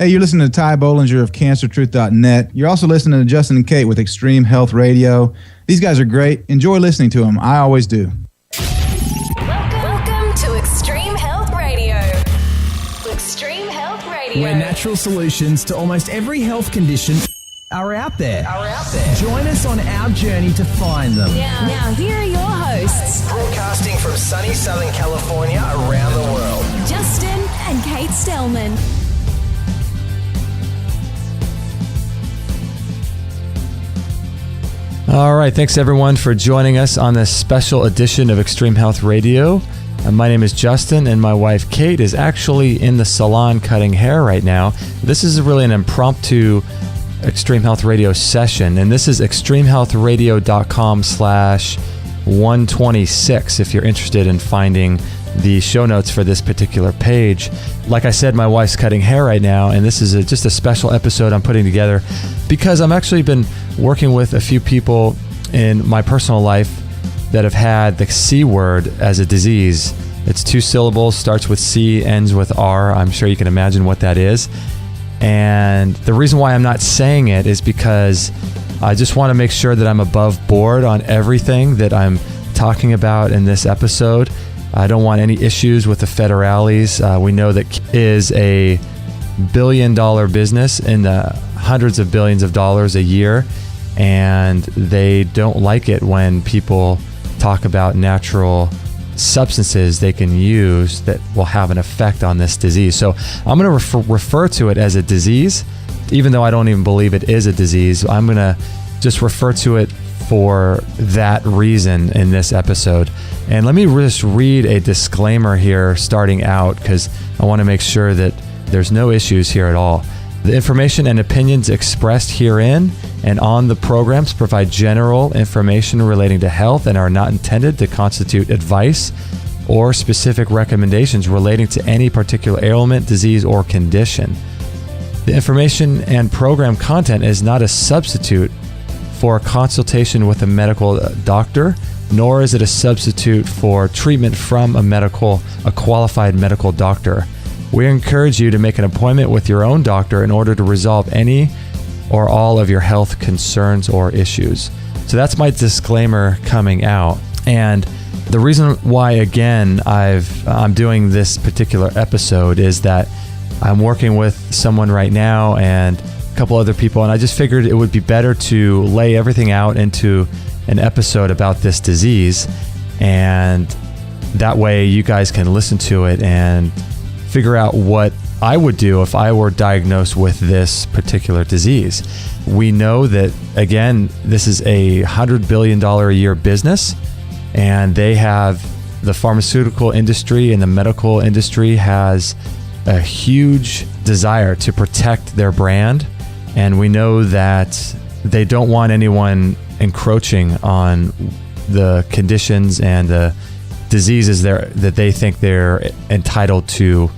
Hey, you're listening to Ty Bollinger of CancerTruth.net. You're also listening to Justin and Kate with Extreme Health Radio. These guys are great. Enjoy listening to them. I always do. Welcome to Extreme Health Radio. Extreme Health Radio. Where natural solutions to almost every health condition are out there. Join us on our journey to find them. Now here are your hosts, Broadcasting from sunny Southern California around the world, Justin and Kate Stellman. All right, thanks everyone for joining us on this special edition of Extreme Health Radio. My name is Justin, and my wife Kate is actually in the salon cutting hair right now. This is really an impromptu Extreme Health Radio session, and this is extremehealthradio.com/126 if you're interested in finding the show notes for this particular page. Like I said, my wife's cutting hair right now, and this is just a special episode I'm putting together because I'm actually been working with a few people in my personal life that have had the C word as a disease. It's 2 syllables, starts with C, ends with R. I'm sure you can imagine what that is. And the reason why I'm not saying it is because I just want to make sure that I'm above board on everything that I'm talking about in this episode. I don't want any issues with the federales. We know that is a billion-dollar business in the hundreds of billions of dollars a year, and they don't like it when people talk about natural substances they can use that will have an effect on this disease. So I'm going to refer to it as a disease, even though I don't even believe it is a disease. I'm going to just refer to it for that reason in this episode. And let me just read a disclaimer here starting out, because I want to make sure that there's no issues here at all. The information and opinions expressed herein and on the programs provide general information relating to health and are not intended to constitute advice or specific recommendations relating to any particular ailment, disease, or condition. The information and program content is not a substitute for a consultation with a medical doctor, nor is it a substitute for treatment from a qualified medical doctor. We encourage you to make an appointment with your own doctor in order to resolve any or all of your health concerns or issues. So that's my disclaimer coming out. And the reason why, again, I'm doing this particular episode is that I'm working with someone right now and a couple other people, and I just figured it would be better to lay everything out into an episode about this disease, and that way you guys can listen to it and figure out what I would do if I were diagnosed with this particular disease. We know that, again, this is a $100 billion a year business, and they have the pharmaceutical industry and the medical industry has a huge desire to protect their brand. And we know that they don't want anyone encroaching on the conditions and the diseases that they think they're entitled to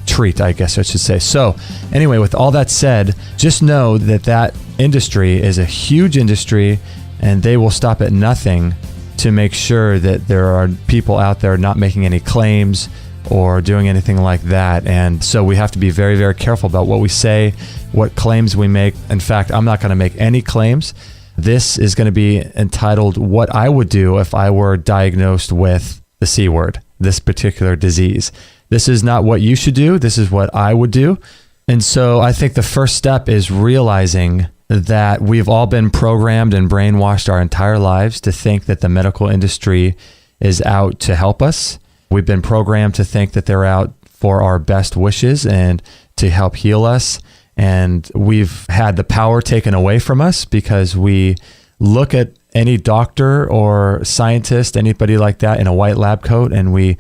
treat, I guess I should say. So anyway, with all that said, just know that industry is a huge industry, and they will stop at nothing to make sure that there are people out there not making any claims or doing anything like that. And so we have to be very, very careful about what we say, what claims we make. In fact, I'm not going to make any claims. This is going to be entitled What I Would Do If I Were Diagnosed with the C word, this particular disease. This is not what you should do. This is what I would do. And so I think the first step is realizing that we've all been programmed and brainwashed our entire lives to think that the medical industry is out to help us. We've been programmed to think that they're out for our best wishes and to help heal us. And we've had the power taken away from us because we look at any doctor or scientist, anybody like that in a white lab coat, and we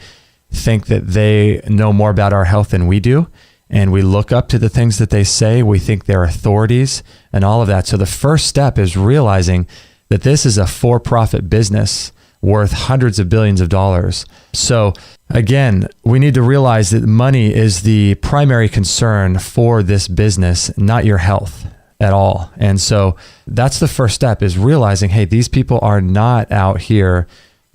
think that they know more about our health than we do. And we look up to the things that they say. We think they're authorities and all of that. So the first step is realizing that this is a for-profit business worth hundreds of billions of dollars. So again, we need to realize that money is the primary concern for this business, not your health at all. And so that's the first step, is realizing, hey, these people are not out here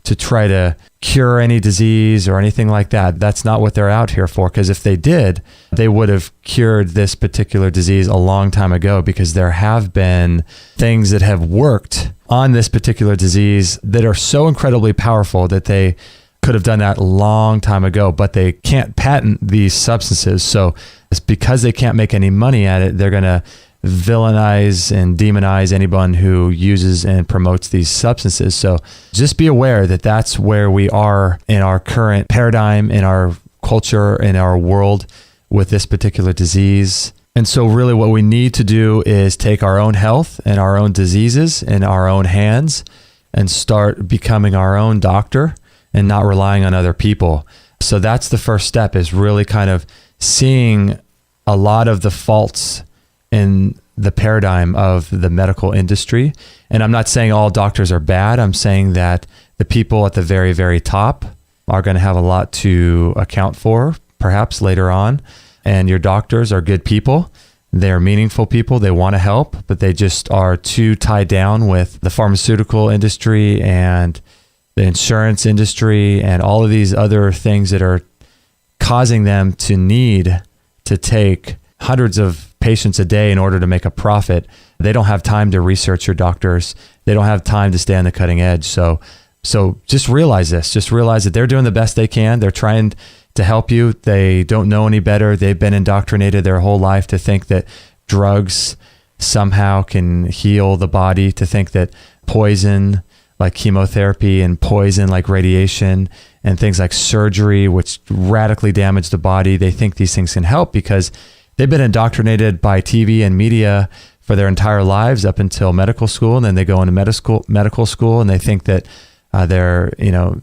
to try to cure any disease or anything like that. That's not what they're out here for, because if they did, they would have cured this particular disease a long time ago, because there have been things that have worked on this particular disease that are so incredibly powerful that they could have done that a long time ago, but they can't patent these substances. So it's because they can't make any money at it, they're going to villainize and demonize anyone who uses and promotes these substances. So just be aware that that's where we are in our current paradigm, in our culture, in our world with this particular disease. And so really what we need to do is take our own health and our own diseases in our own hands and start becoming our own doctor and not relying on other people. So that's the first step, is really kind of seeing a lot of the faults in the paradigm of the medical industry. And I'm not saying all doctors are bad. I'm saying that the people at the very, very top are going to have a lot to account for, perhaps later on. And your doctors are good people. They're meaningful people. They want to help, but they just are too tied down with the pharmaceutical industry and the insurance industry and all of these other things that are causing them to need to take hundreds of patients a day in order to make a profit. They don't have time to research your doctors. They don't have time to stay on the cutting edge. So just realize this. Just realize that they're doing the best they can. They're trying to help you. They don't know any better. They've been indoctrinated their whole life to think that drugs somehow can heal the body, to think that poison like chemotherapy and poison like radiation and things like surgery, which radically damage the body, they think these things can help because they've been indoctrinated by TV and media for their entire lives up until medical school. And then they go into medical school and they think that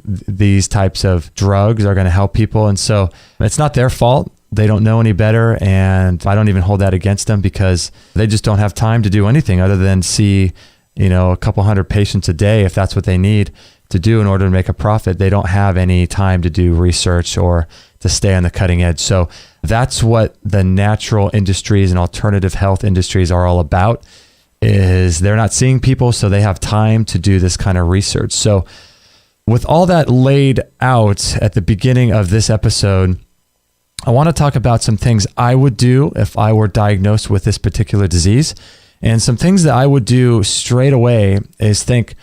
these types of drugs are going to help people. And so it's not their fault. They don't know any better. And I don't even hold that against them, because they just don't have time to do anything other than see, a couple hundred patients a day, if that's what they need to do in order to make a profit. They don't have any time to do research or to stay on the cutting edge. So that's what the natural industries and alternative health industries are all about, is they're not seeing people, so they have time to do this kind of research. So with all that laid out at the beginning of this episode, I want to talk about some things I would do if I were diagnosed with this particular disease. And some things that I would do straight away is think,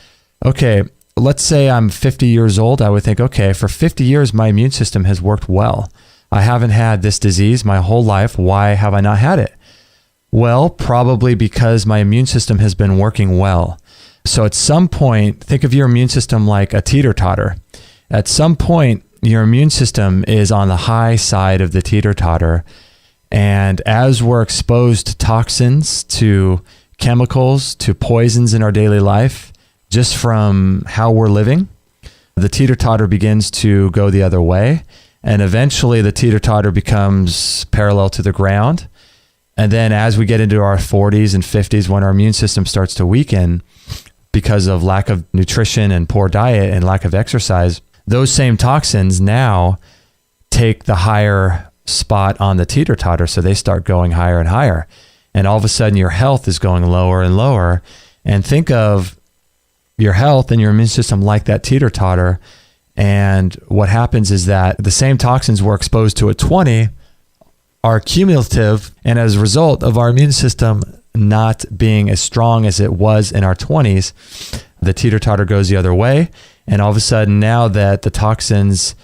okay, let's say I'm 50 years old. I would think, okay, for 50 years, my immune system has worked well. I haven't had this disease my whole life. Why have I not had it? Well, probably because my immune system has been working well. So at some point, think of your immune system like a teeter-totter. At some point, your immune system is on the high side of the teeter-totter. And as we're exposed to toxins, to chemicals, to poisons in our daily life, just from how we're living, the teeter-totter begins to go the other way. And eventually the teeter-totter becomes parallel to the ground. And then as we get into our 40s and 50s, when our immune system starts to weaken because of lack of nutrition and poor diet and lack of exercise, those same toxins now take the higher spot on the teeter-totter. So they start going higher and higher. And all of a sudden your health is going lower and lower. And think of your health and your immune system like that teeter-totter. And what happens is that the same toxins we're exposed to at 20 are cumulative. And as a result of our immune system not being as strong as it was in our 20s, the teeter-totter goes the other way. And all of a sudden, now that the toxins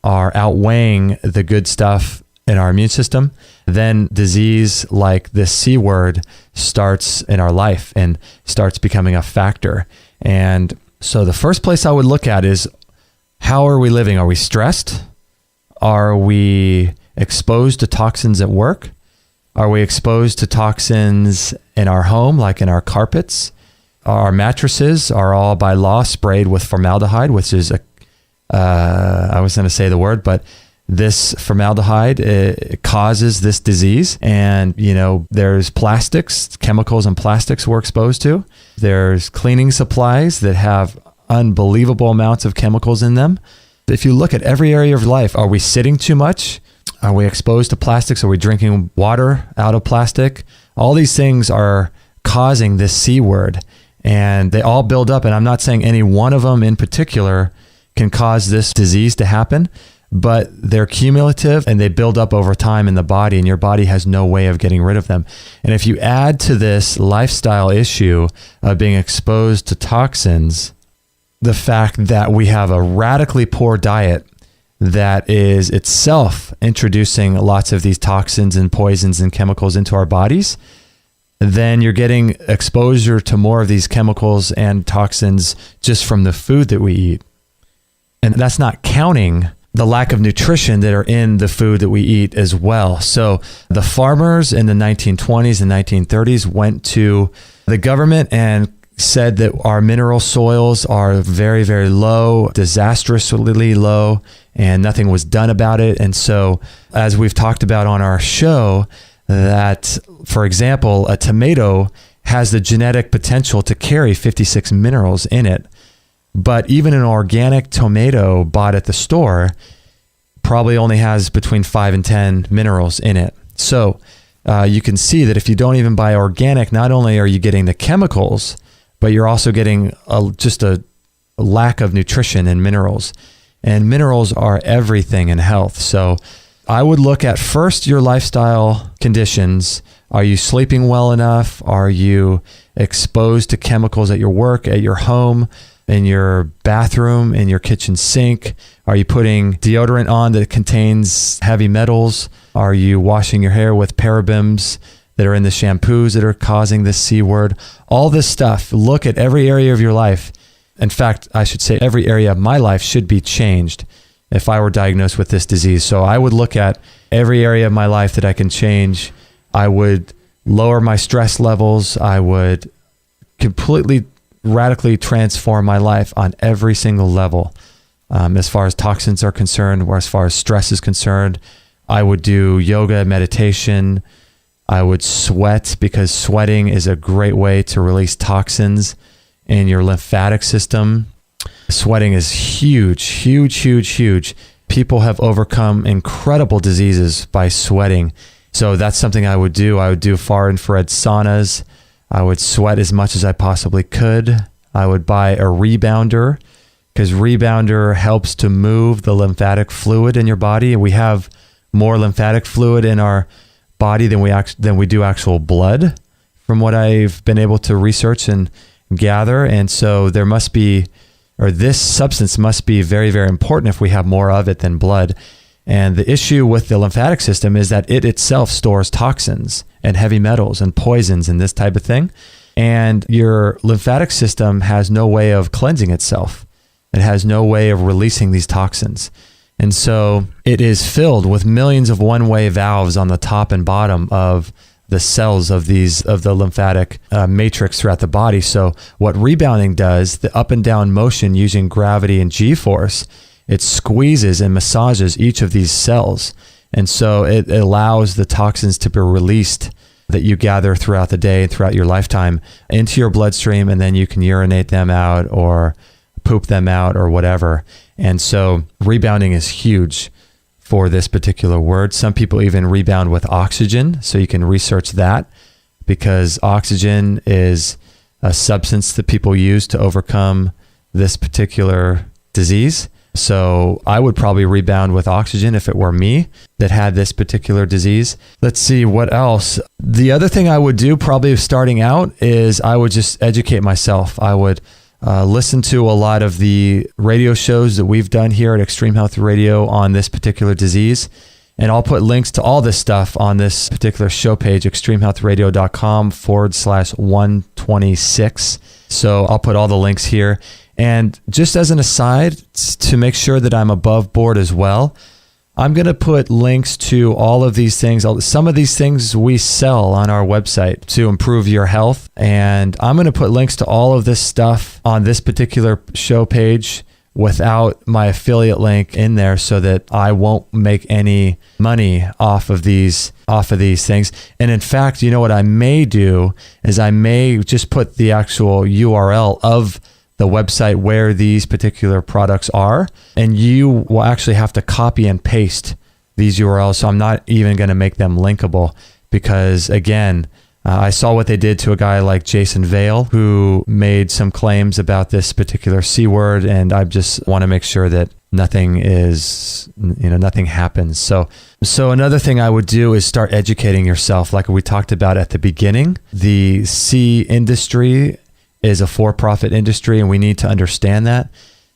are outweighing the good stuff in our immune system, then disease like this C word starts in our life and starts becoming a factor. And so the first place I would look at is, how are we living? Are we stressed? Are we exposed to toxins at work? Are we exposed to toxins in our home, like in our carpets? Our mattresses are all by law sprayed with formaldehyde, which is I was going to say the word, but this formaldehyde, it causes this disease. And, there's plastics, chemicals and plastics we're exposed to. There's cleaning supplies that have unbelievable amounts of chemicals in them. If you look at every area of life, are we sitting too much? Are we exposed to plastics? Are we drinking water out of plastic? All these things are causing this C word, and they all build up. And I'm not saying any one of them in particular can cause this disease to happen, but they're cumulative and they build up over time in the body, and your body has no way of getting rid of them. And if you add to this lifestyle issue of being exposed to toxins, the fact that we have a radically poor diet that is itself introducing lots of these toxins and poisons and chemicals into our bodies, then you're getting exposure to more of these chemicals and toxins just from the food that we eat. And that's not counting the lack of nutrition that are in the food that we eat as well. So the farmers in the 1920s and 1930s went to the government and said that our mineral soils are very, very low, disastrously low, and nothing was done about it. And so, as we've talked about on our show, that, for example, a tomato has the genetic potential to carry 56 minerals in it. But even an organic tomato bought at the store probably only has between 5 and 10 minerals in it. So you can see that if you don't even buy organic, not only are you getting the chemicals, but you're also getting just a lack of nutrition and minerals. And minerals are everything in health. So I would look at first your lifestyle conditions. Are you sleeping well enough? Are you exposed to chemicals at your work, at your home, in your bathroom, in your kitchen sink? Are you putting deodorant on that contains heavy metals? Are you washing your hair with parabens that are in the shampoos that are causing this C word? All this stuff. Look at every area of your life. In fact, I should say every area of my life should be changed if I were diagnosed with this disease. So I would look at every area of my life that I can change. I would lower my stress levels. I would completely radically transform my life on every single level. As far as toxins are concerned, or as far as stress is concerned, I would do yoga, meditation. I would sweat, because sweating is a great way to release toxins in your lymphatic system. Sweating is huge, huge, huge, huge. People have overcome incredible diseases by sweating. So that's something I would do. I would do far infrared saunas. I would sweat as much as I possibly could. I would buy a rebounder, because rebounder helps to move the lymphatic fluid in your body. We have more lymphatic fluid in our body than we do actual blood, from what I've been able to research and gather. And so there must be, or this substance must be very, very important if we have more of it than blood. And the issue with the lymphatic system is that it itself stores toxins and heavy metals and poisons and this type of thing. And your lymphatic system has no way of cleansing itself. It has no way of releasing these toxins. And so it is filled with millions of one-way valves on the top and bottom of the cells of the lymphatic matrix throughout the body. So what rebounding does, the up and down motion using gravity and G-force, it squeezes and massages each of these cells. And so it allows the toxins to be released that you gather throughout the day and throughout your lifetime into your bloodstream, and then you can urinate them out or poop them out or whatever. And so rebounding is huge for this particular word. Some people even rebound with oxygen, so you can research that, because oxygen is a substance that people use to overcome this particular disease. So I would probably rebound with oxygen if it were me that had this particular disease. Let's see what else. The other thing I would do probably starting out is I would just educate myself. I would listen to a lot of the radio shows that we've done here at Extreme Health Radio on this particular disease. And I'll put links to all this stuff on this particular show page, extremehealthradio.com/126. So I'll put all the links here. And just as an aside, to make sure that I'm above board as well, I'm going to put links to all of these things. Some of these things we sell on our website to improve your health. And I'm going to put links to all of this stuff on this particular show page without my affiliate link in there, so that I won't make any money off of these things. And in fact, you know what I may do is I may just put the actual URL of the website where these particular products are, and you will actually have to copy and paste these URLs. So I'm not even going to make them linkable, because again, I saw what they did to a guy like Jason Vale, who made some claims about this particular C word, and I just want to make sure that nothing happens. So another thing I would do is start educating yourself. Like we talked about at the beginning, the C industry is a for-profit industry, and we need to understand that.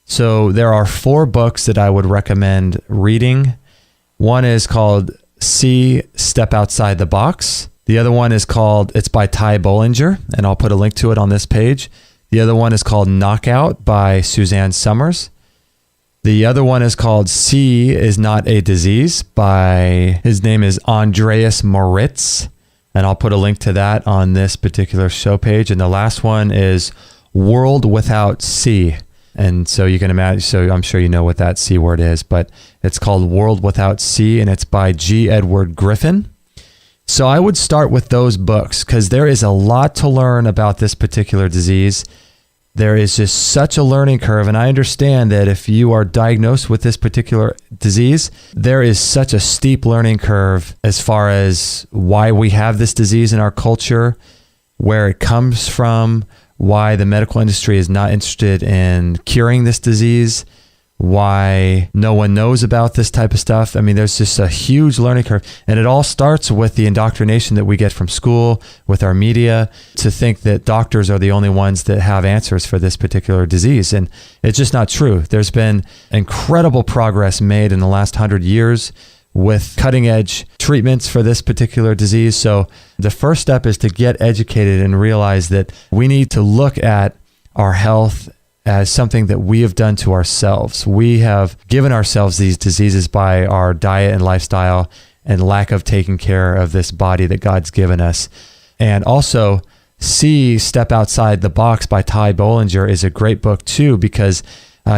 So there are 4 books that I would recommend reading. One is called C, Step Outside the Box. The other one is called, it's by Ty Bollinger, and I'll put a link to it on this page. The other one is called Knockout by Suzanne Summers. The other one is called C is Not a Disease by, his name is Andreas Moritz, and I'll put a link to that on this particular show page. And the last one is World Without C. And so you can imagine, so I'm sure you know what that C word is, but it's called World Without C, and it's by G. Edward Griffin. So I would start with those books because there is a lot to learn about this particular disease. There is just such a learning curve. And I understand that if you are diagnosed with this particular disease, there is such a steep learning curve as far as why we have this disease in our culture, where it comes from, why the medical industry is not interested in curing this disease, why no one knows about this type of stuff. I mean, there's just a huge learning curve. And it all starts with the indoctrination that we get from school, with our media, to think that doctors are the only ones that have answers for this particular disease. And it's just not true. There's been incredible progress made in the last 100 years with cutting edge treatments for this particular disease. So the first step is to get educated and realize that we need to look at our health as something that we have done to ourselves. We have given ourselves these diseases by our diet and lifestyle and lack of taking care of this body that God's given us. And also, C, Step Outside the Box by Ty Bollinger is a great book too, because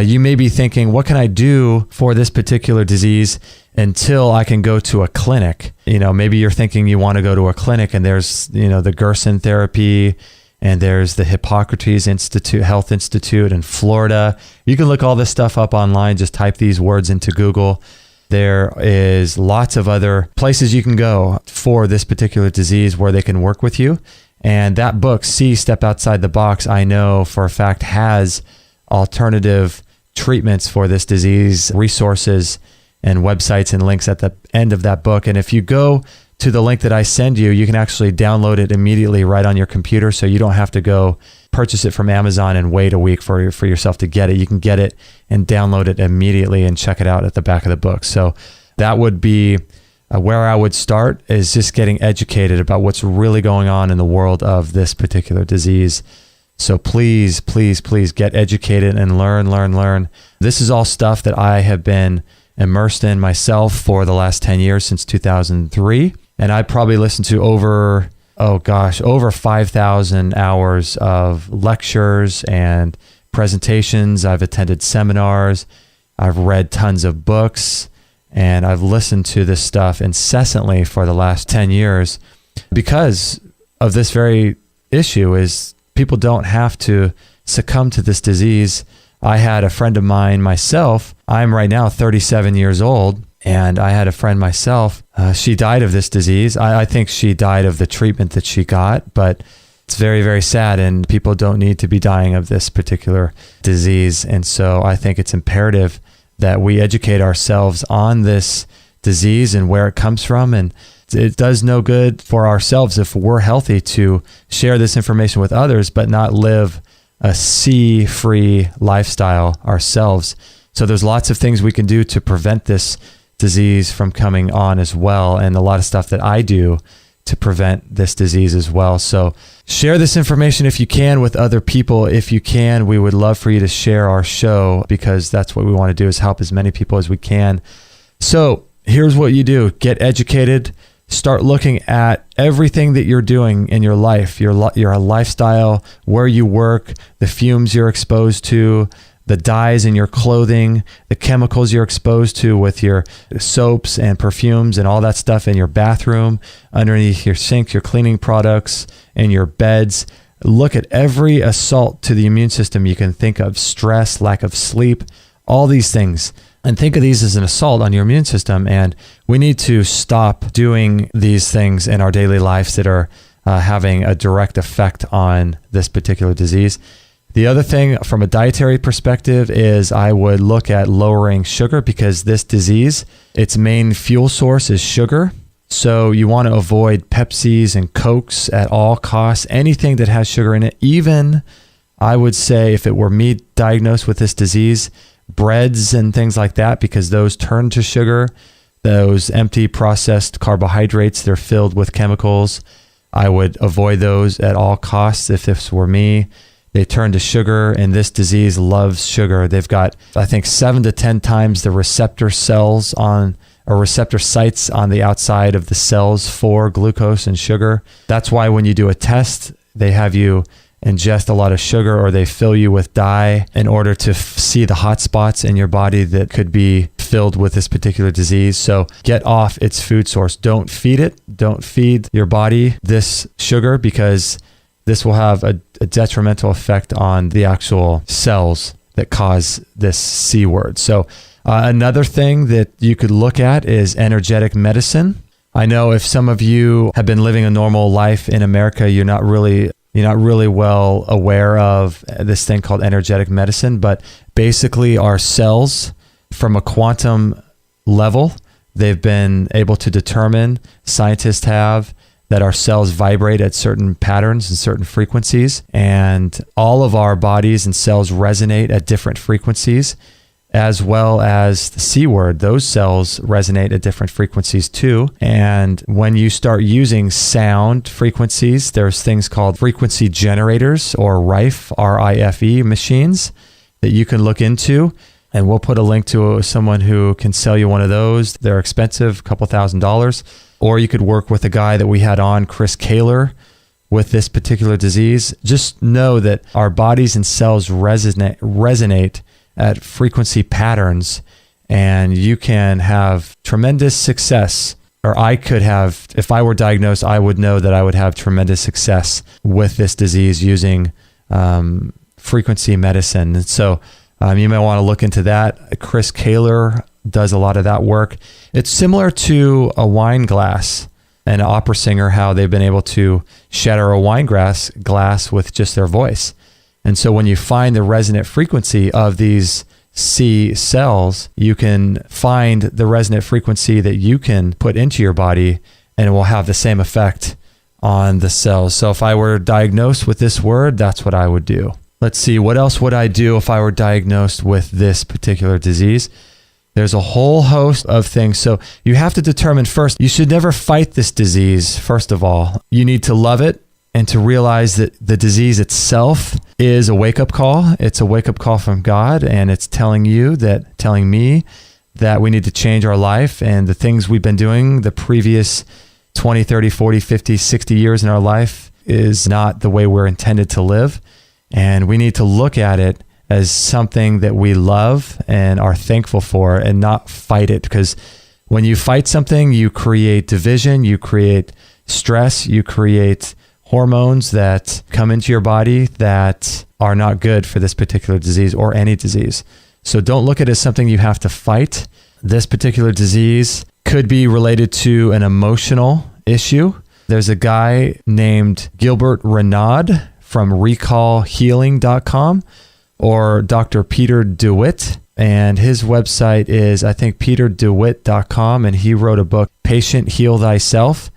you may be thinking, what can I do for this particular disease until I can go to a clinic? Maybe you're thinking you want to go to a clinic, and there's, the Gerson therapy, and there's the Hippocrates Health Institute in Florida. You can look all this stuff up online. Just type these words into Google. There is lots of other places you can go for this particular disease where they can work with you. And that book, C, Step Outside the Box, I know for a fact has alternative treatments for this disease, resources and websites and links at the end of that book. And if you go to the link that I send you, you can actually download it immediately right on your computer, so you don't have to go purchase it from Amazon and wait a week for yourself to get it. You can get it and download it immediately and check it out at the back of the book. So that would be where I would start, is just getting educated about what's really going on in the world of this particular disease. So please, please, please get educated and learn. This is all stuff that I have been immersed in myself for the last 10 years, since 2003. And I probably listened to over 5,000 hours of lectures and presentations. I've attended seminars. I've read tons of books, and I've listened to this stuff incessantly for the last 10 years because of this very issue. Is people don't have to succumb to this disease. I had a friend of mine myself. I'm right now 37 years old, and I had a friend myself. She died of this disease. I think she died of the treatment that she got, but it's very, very sad, and people don't need to be dying of this particular disease. And so I think it's imperative that we educate ourselves on this disease and where it comes from. And it does no good for ourselves if we're healthy to share this information with others, but not live a C-free lifestyle ourselves. So there's lots of things we can do to prevent this disease from coming on as well, and a lot of stuff that I do to prevent this disease as well. So share this information if you can with other people. If you can, we would love for you to share our show, because that's what we want to do, is help as many people as we can. So here's what you do. Get educated. Start looking at everything that you're doing in your life, your lifestyle, where you work, the fumes you're exposed to, the dyes in your clothing, the chemicals you're exposed to with your soaps and perfumes and all that stuff in your bathroom, underneath your sink, your cleaning products, and your beds. Look at every assault to the immune system you can think of: stress, lack of sleep, all these things. And think of these as an assault on your immune system. And we need to stop doing these things in our daily lives that are having a direct effect on this particular disease. The other thing from a dietary perspective is I would look at lowering sugar, because this disease, its main fuel source is sugar. So you want to avoid Pepsis and Cokes at all costs, anything that has sugar in it. Even, I would say, if it were me diagnosed with this disease, breads and things like that, because those turn to sugar. Those empty processed carbohydrates, they're filled with chemicals. I would avoid those at all costs if this were me. They turn to sugar, and this disease loves sugar. They've got, I think, 7 to 10 times the receptor cells on, or receptor sites on the outside of the cells for glucose and sugar. That's why when you do a test, they have you ingest a lot of sugar, or they fill you with dye in order to see the hot spots in your body that could be filled with this particular disease. So get off its food source. Don't feed it. Don't feed your body this sugar, because this will have a detrimental effect on the actual cells that cause this C word. So another thing that you could look at is energetic medicine. I know if some of you have been living a normal life in America, you're not really well aware of this thing called energetic medicine, but basically our cells, from a quantum level, they've been able to determine, scientists have, that our cells vibrate at certain patterns and certain frequencies, and all of our bodies and cells resonate at different frequencies, as well as the C word. Those cells resonate at different frequencies too. And when you start using sound frequencies, there's things called frequency generators, or RIFE, R-I-F-E machines, that you can look into. And we'll put a link to someone who can sell you one of those. They're expensive, a couple $1,000s. Or you could work with a guy that we had on, Chris Kaler, with this particular disease. Just know that our bodies and cells resonate at frequency patterns, and you can have tremendous success, or I could have, if I were diagnosed, I would know that I would have tremendous success with this disease using frequency medicine. And so you may want to look into that. Chris Kaler does a lot of that work. It's similar to a wine glass and an opera singer, how they've been able to shatter a wine glass with just their voice. And so when you find the resonant frequency of these C cells, you can find the resonant frequency that you can put into your body, and it will have the same effect on the cells. So if I were diagnosed with this word, that's what I would do. Let's see, what else would I do if I were diagnosed with this particular disease? There's a whole host of things. So you have to determine first, you should never fight this disease, first of all. You need to love it and to realize that the disease itself is a wake-up call. It's a wake-up call from God, and it's telling me that we need to change our life, and the things we've been doing the previous 20, 30, 40, 50, 60 years in our life is not the way we're intended to live. And we need to look at it as something that we love and are thankful for, and not fight it. Because when you fight something, you create division, you create stress, you create hormones that come into your body that are not good for this particular disease or any disease. So don't look at it as something you have to fight. This particular disease could be related to an emotional issue. There's a guy named Gilbert Renaud from recallhealing.com, or Dr. Peter DeWitt. And his website is, I think, peterdewitt.com. And he wrote a book, Patient Heal Thyself.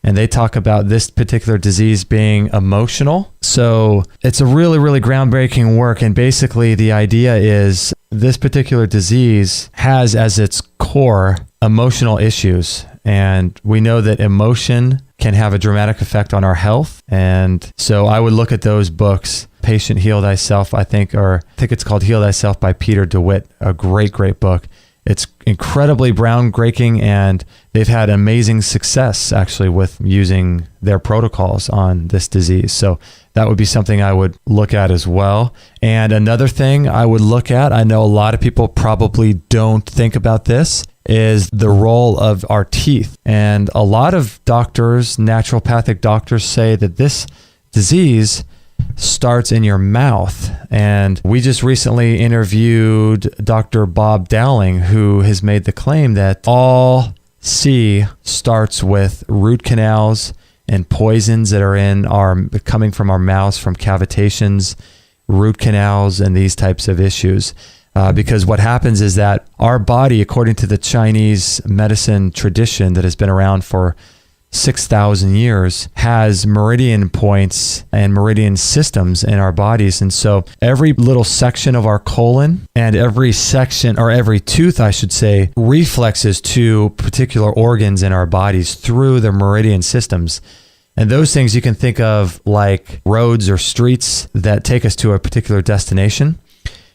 And they talk about this particular disease being emotional. So it's a really, really groundbreaking work. And basically the idea is this particular disease has as its core emotional issues. And we know that emotion can have a dramatic effect on our health. And so I would look at those books, Patient Heal Thyself, I think it's called Heal Thyself by Peter DeWitt, a great, great book. It's incredibly groundbreaking, and they've had amazing success actually with using their protocols on this disease. So that would be something I would look at as well. And another thing I would look at, I know a lot of people probably don't think about this, is the role of our teeth. And a lot of doctors, naturopathic doctors, say that this disease starts in your mouth. And we just recently interviewed Dr. Bob Dowling, who has made the claim that all C starts with root canals and poisons that are coming from our mouths, from cavitations, root canals, and these types of issues. Because what happens is that our body, according to the Chinese medicine tradition that has been around for 6,000 years, has meridian points and meridian systems in our bodies. And so every little section of our colon and every section, or every tooth, I should say, reflexes to particular organs in our bodies through the meridian systems. And those things you can think of like roads or streets that take us to a particular destination.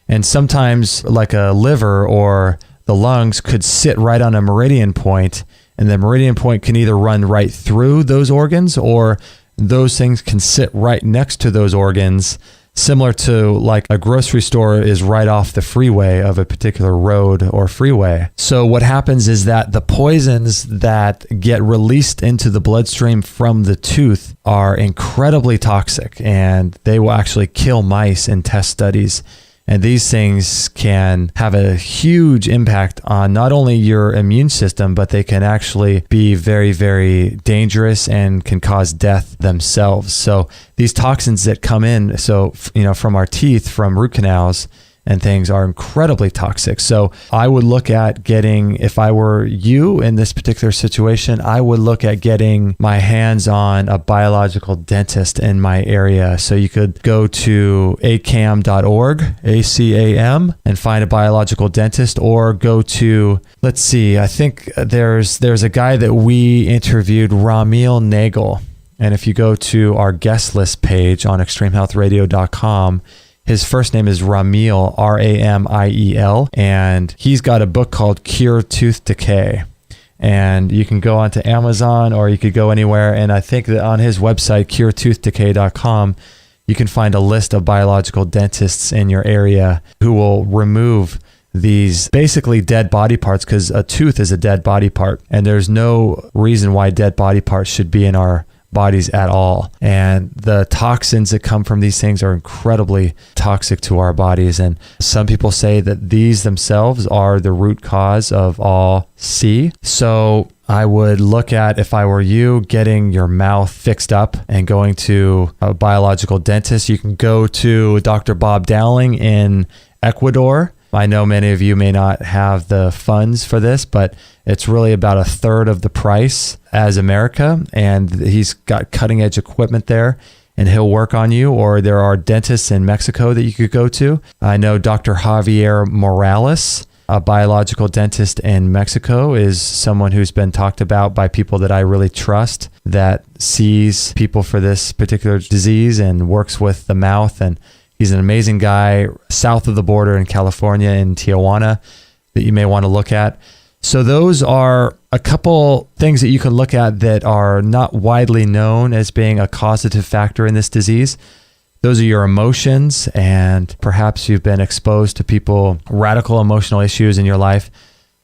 And sometimes like a liver or the lungs could sit right on a meridian point, and the meridian point can either run right through those organs, or those things can sit right next to those organs, similar to like a grocery store is right off the freeway of a particular road or freeway. So what happens is that the poisons that get released into the bloodstream from the tooth are incredibly toxic, and they will actually kill mice in test studies. And these things can have a huge impact on not only your immune system, but they can actually be very, very dangerous and can cause death themselves. So these toxins that come in, from our teeth, from root canals and things, are incredibly toxic. So I would look at getting, if I were you in this particular situation, I would look at getting my hands on a biological dentist in my area. So you could go to acam.org, ACAM, and find a biological dentist, or go to, let's see, I think there's a guy that we interviewed, Ramil Nagel. And if you go to our guest list page on extremehealthradio.com, his first name is Ramil, Ramiel, and he's got a book called Cure Tooth Decay. And you can go onto Amazon, or you could go anywhere. And I think that on his website, curetoothDecay.com, you can find a list of biological dentists in your area who will remove these basically dead body parts, because a tooth is a dead body part. And there's no reason why dead body parts should be in our bodies at all. And the toxins that come from these things are incredibly toxic to our bodies. And some people say that these themselves are the root cause of all C. So I would look at, if I were you, getting your mouth fixed up and going to a biological dentist. You can go to Dr. Bob Dowling in Ecuador. I know many of you may not have the funds for this, but it's really about a third of the price as America. And he's got cutting edge equipment there, and he'll work on you. Or there are dentists in Mexico that you could go to. I know Dr. Javier Morales, a biological dentist in Mexico, is someone who's been talked about by people that I really trust, that sees people for this particular disease and works with the mouth. And he's an amazing guy south of the border in California, in Tijuana, that you may want to look at. So those are a couple things that you can look at that are not widely known as being a causative factor in this disease. Those are your emotions, and perhaps you've been exposed to radical emotional issues in your life.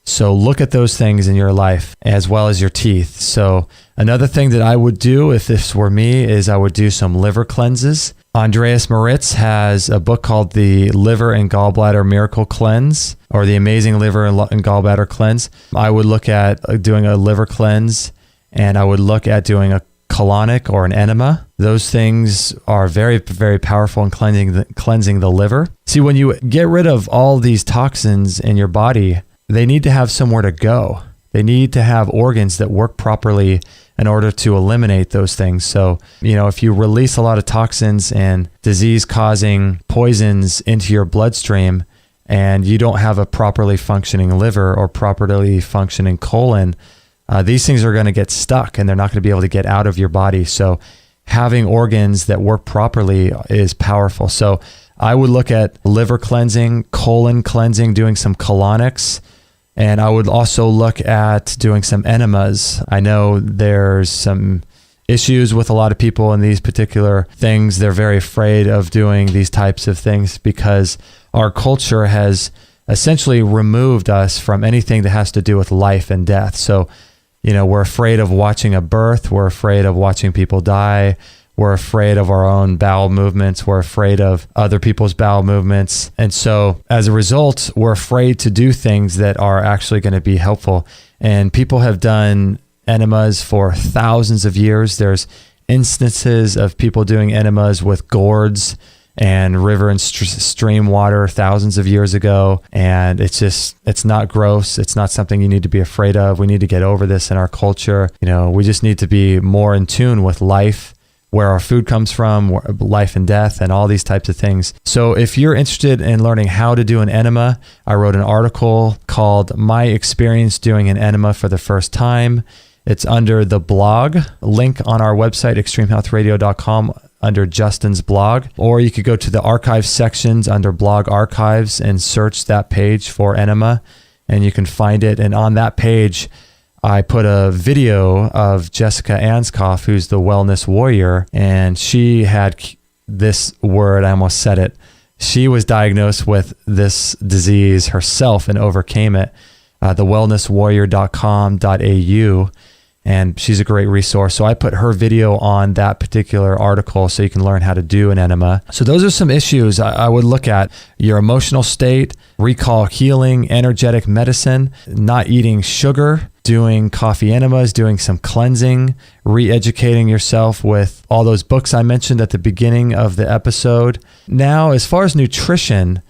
So look at those things in your life, as well as your teeth. So another thing that I would do if this were me is I would do some liver cleanses. Andreas Moritz has a book called The Liver and Gallbladder Miracle Cleanse, or The Amazing Liver and Gallbladder Cleanse. I would look at doing a liver cleanse, and I would look at doing a colonic or an enema. Those things are very, very powerful in cleansing the liver. See, when you get rid of all these toxins in your body, they need to have somewhere to go. They need to have organs that work properly in order to eliminate those things. So, if you release a lot of toxins and disease-causing poisons into your bloodstream, and you don't have a properly functioning liver or properly functioning colon, these things are going to get stuck, and they're not going to be able to get out of your body. So having organs that work properly is powerful. So I would look at liver cleansing, colon cleansing, doing some colonics. And I would also look at doing some enemas. I know there's some issues with a lot of people in these particular things. They're very afraid of doing these types of things because our culture has essentially removed us from anything that has to do with life and death. So, we're afraid of watching a birth. We're afraid of watching people die. We're afraid of our own bowel movements. We're afraid of other people's bowel movements. And so as a result, we're afraid to do things that are actually going to be helpful. And people have done enemas for thousands of years. There's instances of people doing enemas with gourds and river and stream water thousands of years ago. And it's not gross. It's not something you need to be afraid of. We need to get over this in our culture. We just need to be more in tune with life, where our food comes from, life and death, and all these types of things. So if you're interested in learning how to do an enema, I wrote an article called My Experience Doing an Enema for the First Time. It's under the blog, link on our website, extremehealthradio.com, under Justin's blog. Or you could go to the archive sections under blog archives and search that page for enema, and you can find it. And on that page, I put a video of Jessica Anskoff, who's the wellness warrior, and she had this word, I almost said it. She was diagnosed with this disease herself and overcame it. thewellnesswarrior.com.au, and she's a great resource. So I put her video on that particular article so you can learn how to do an enema. So those are some issues I would look at: your emotional state, recall healing, energetic medicine, not eating sugar, doing coffee enemas, doing some cleansing, re-educating yourself with all those books I mentioned at the beginning of the episode. Now, as far as nutrition,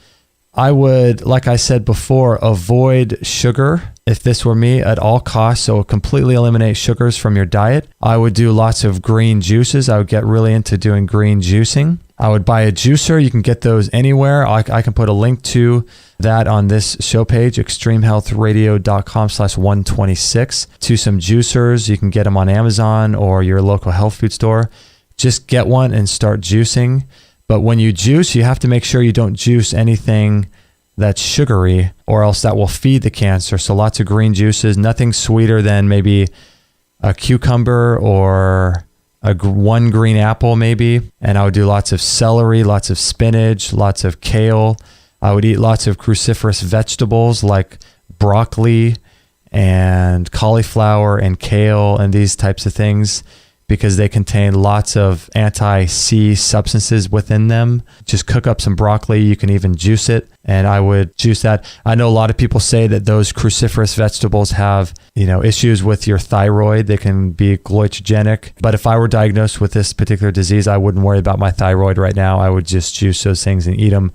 I would, like I said before, avoid sugar if this were me at all costs. So completely eliminate sugars from your diet. I would do lots of green juices. I would get really into doing green juicing. I would buy a juicer. You can get those anywhere. I can put a link to that on this show page, extremehealthradio.com/126, to some juicers. You can get them on Amazon or your local health food store. Just get one and start juicing. But when you juice, you have to make sure you don't juice anything that's sugary, or else that will feed the cancer. So lots of green juices, nothing sweeter than maybe a cucumber or one green apple maybe. And I would do lots of celery, lots of spinach, lots of kale. I would eat lots of cruciferous vegetables like broccoli and cauliflower and kale and these types of things, because they contain lots of anti-C substances within them. Just cook up some broccoli. You can even juice it, and I would juice that. I know a lot of people say that those cruciferous vegetables have, issues with your thyroid. They can be glucogenic. But if I were diagnosed with this particular disease, I wouldn't worry about my thyroid right now. I would just juice those things and eat them.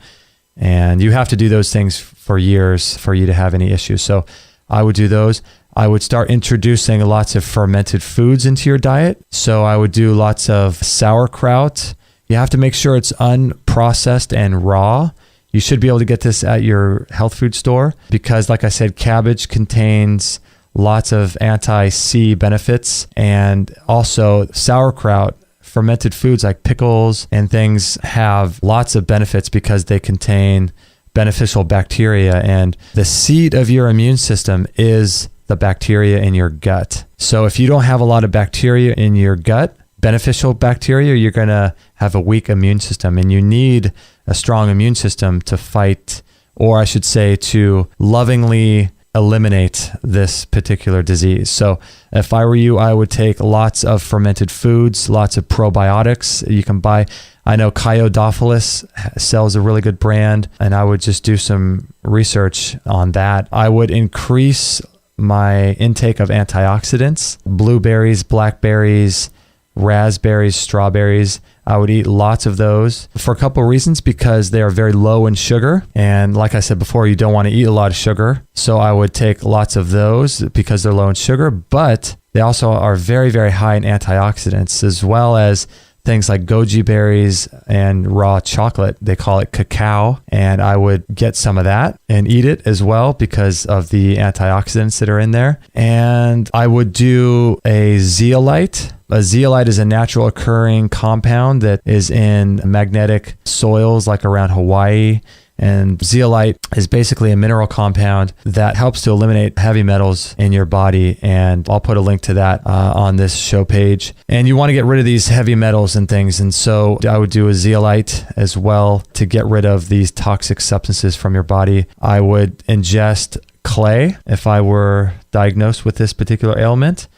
And you have to do those things for years for you to have any issues. So I would do those. I would start introducing lots of fermented foods into your diet. So I would do lots of sauerkraut. You have to make sure it's unprocessed and raw. You should be able to get this at your health food store because, like I said, cabbage contains lots of anti-C benefits. And also sauerkraut, fermented foods like pickles and things have lots of benefits because they contain beneficial bacteria. And the seat of your immune system is the bacteria in your gut. So if you don't have a lot of bacteria in your gut, beneficial bacteria, you're going to have a weak immune system, and you need a strong immune system to fight, or I should say to lovingly eliminate this particular disease. So if I were you, I would take lots of fermented foods, lots of probiotics you can buy. I know Chiodophilus sells a really good brand, and I would just do some research on that. I would increase my intake of antioxidants, blueberries, blackberries, raspberries, strawberries. I would eat lots of those for a couple of reasons, because they are very low in sugar. And like I said before, you don't want to eat a lot of sugar. So I would take lots of those because they're low in sugar, but they also are very, very high in antioxidants, as well as things like goji berries and raw chocolate. They call it cacao. And I would get some of that and eat it as well because of the antioxidants that are in there. And I would do a zeolite. A zeolite is a natural occurring compound that is in magnetic soils like around Hawaii. And zeolite is basically a mineral compound that helps to eliminate heavy metals in your body. And I'll put a link to that on this show page. And you want to get rid of these heavy metals and things. And so I would do a zeolite as well to get rid of these toxic substances from your body. I would ingest clay if I were diagnosed with this particular ailment,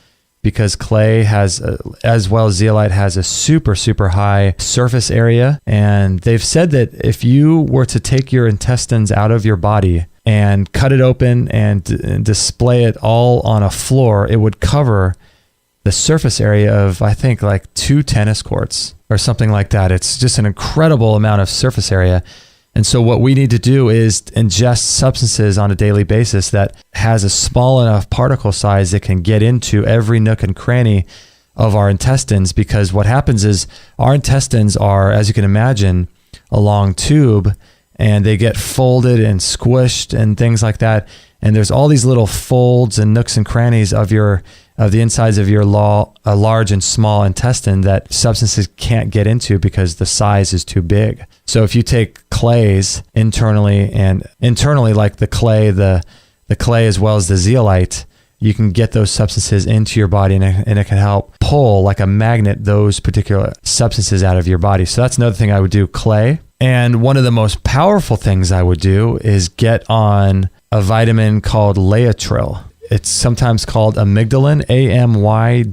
because clay has, as well as zeolite, has a super, super high surface area. And they've said that if you were to take your intestines out of your body and cut it open and display it all on a floor, it would cover the surface area of, I think, like 2 tennis courts or something like that. It's just an incredible amount of surface area. And so what we need to do is ingest substances on a daily basis that has a small enough particle size that can get into every nook and cranny of our intestines, because what happens is our intestines are, as you can imagine, a long tube, and they get folded and squished and things like that. And there's all these little folds and nooks and crannies of the insides of your large and small intestine that substances can't get into because the size is too big. So if you take clays internally like the clay as well as the zeolite, you can get those substances into your body, and it can help pull like a magnet those particular substances out of your body. So that's another thing I would do, clay. And one of the most powerful things I would do is get on a vitamin called Laetrile. It's sometimes called amygdalin, amygalin,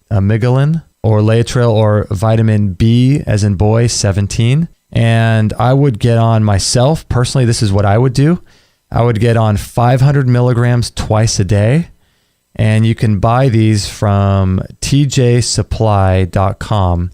amygdalin, or Laetrile, or vitamin B as in boy, 17. And I would get on myself, personally, this is what I would do. I would get on 500 milligrams twice a day. And you can buy these from tjsupply.com.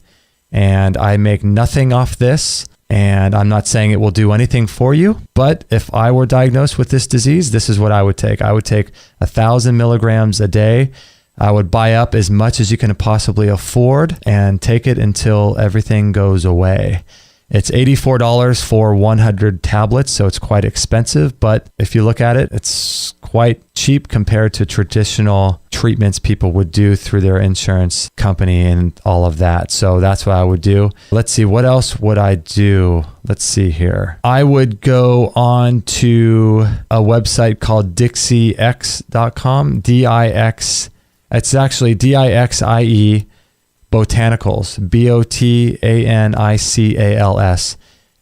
And I make nothing off this. And I'm not saying it will do anything for you, but if I were diagnosed with this disease, this is what I would take. I would take 1,000 milligrams a day. I would buy up as much as you can possibly afford and take it until everything goes away. It's $84 for 100 tablets, so it's quite expensive, but if you look at it, it's quite cheap compared to traditional treatments people would do through their insurance company and all of that. So that's what I would do. Let's see, what else would I do? Let's see here. I would go on to a website called DixieX.com, it's actually DIXIE Botanicals, BOTANICALS,